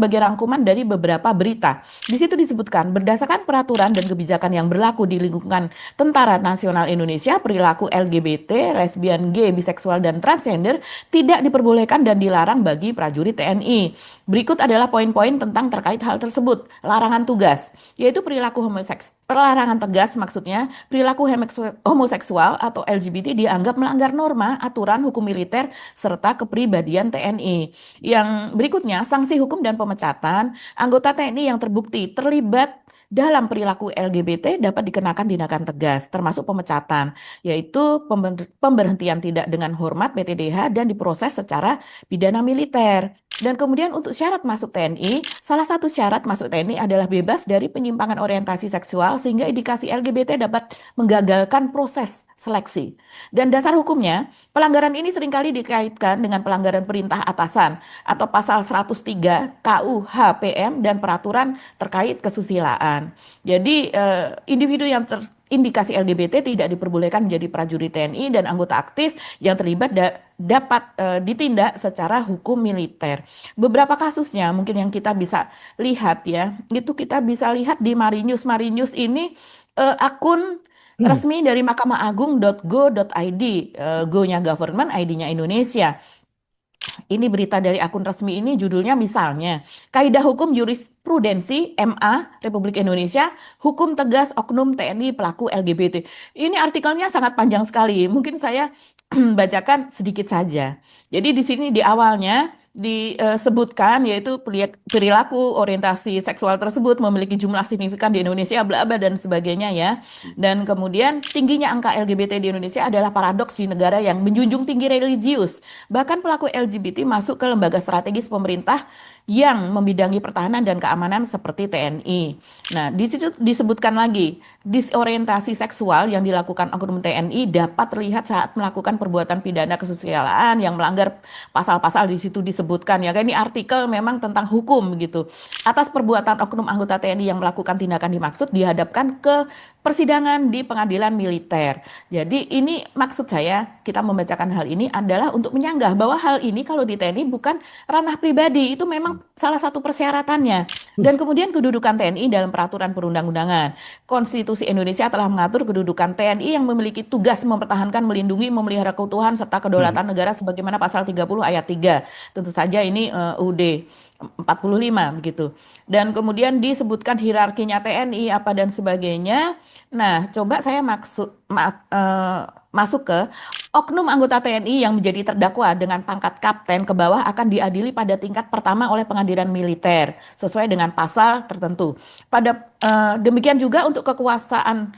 sebagai rangkuman dari beberapa berita. Di situ disebutkan, berdasarkan peraturan dan kebijakan yang berlaku di lingkungan Tentara Nasional Indonesia, perilaku LGBT, lesbian, gay, biseksual, dan transgender tidak diperbolehkan dan dilarang bagi prajurit TNI. Berikut adalah poin-poin tentang terkait hal tersebut. Larangan tugas, yaitu perilaku homoseksual. Pelarangan tegas maksudnya, perilaku homoseksual atau LGBT dianggap melanggar norma, aturan, hukum militer, serta kepribadian TNI. Yang berikutnya, sanksi hukum dan pemecatan. Anggota TNI yang terbukti terlibat dalam perilaku LGBT dapat dikenakan tindakan tegas, termasuk pemecatan, yaitu pemberhentian tidak dengan hormat PTDH dan diproses secara pidana militer. Dan kemudian untuk syarat masuk TNI, salah satu syarat masuk TNI adalah bebas dari penyimpangan orientasi seksual sehingga indikasi LGBT dapat menggagalkan proses seleksi. Dan dasar hukumnya, pelanggaran ini seringkali dikaitkan dengan pelanggaran perintah atasan atau pasal 103 KUHPM dan peraturan terkait kesusilaan. Jadi individu yang terindikasi LGBT tidak diperbolehkan menjadi prajurit TNI dan anggota aktif yang terlibat dapat ditindak secara hukum militer. Beberapa kasusnya mungkin yang kita bisa lihat ya, itu kita bisa lihat di Marinus. Marinus ini akun resmi dari Mahkamah Agung.go.id, go-nya government, ID-nya Indonesia. Ini berita dari akun resmi ini, judulnya misalnya, Kaidah Hukum Jurisprudensi MA Republik Indonesia, Hukum Tegas Oknum TNI Pelaku LGBT. Ini artikelnya sangat panjang sekali, mungkin saya bacakan sedikit saja. Jadi di sini di awalnya disebutkan yaitu perilaku orientasi seksual tersebut memiliki jumlah signifikan di Indonesia, bla bla dan sebagainya ya. Dan kemudian tingginya angka LGBT di Indonesia adalah paradoks di negara yang menjunjung tinggi religius. Bahkan pelaku LGBT masuk ke lembaga strategis pemerintah yang membidangi pertahanan dan keamanan seperti TNI. Nah, di situ disebutkan lagi, disorientasi seksual yang dilakukan oknum TNI dapat terlihat saat melakukan perbuatan pidana kesusilaan yang melanggar pasal-pasal di situ disebutkan ya. Ini artikel memang tentang hukum gitu. Atas perbuatan oknum anggota TNI yang melakukan tindakan dimaksud dihadapkan ke persidangan di pengadilan militer. Jadi ini maksud saya kita membacakan hal ini adalah untuk menyanggah bahwa hal ini kalau di TNI bukan ranah pribadi, itu memang salah satu persyaratannya. Dan kemudian kedudukan TNI dalam peraturan perundang-undangan. Konstitusi Indonesia telah mengatur kedudukan TNI yang memiliki tugas mempertahankan, melindungi, memelihara keutuhan serta kedaulatan negara sebagaimana pasal 30 ayat 3. Tentu saja ini UUD 45 begitu. Dan kemudian disebutkan hierarkinya TNI apa dan sebagainya. Nah, coba saya masuk ke oknum anggota TNI yang menjadi terdakwa dengan pangkat kapten ke bawah akan diadili pada tingkat pertama oleh pengadilan militer sesuai dengan pasal tertentu. Pada demikian juga untuk kekuasaan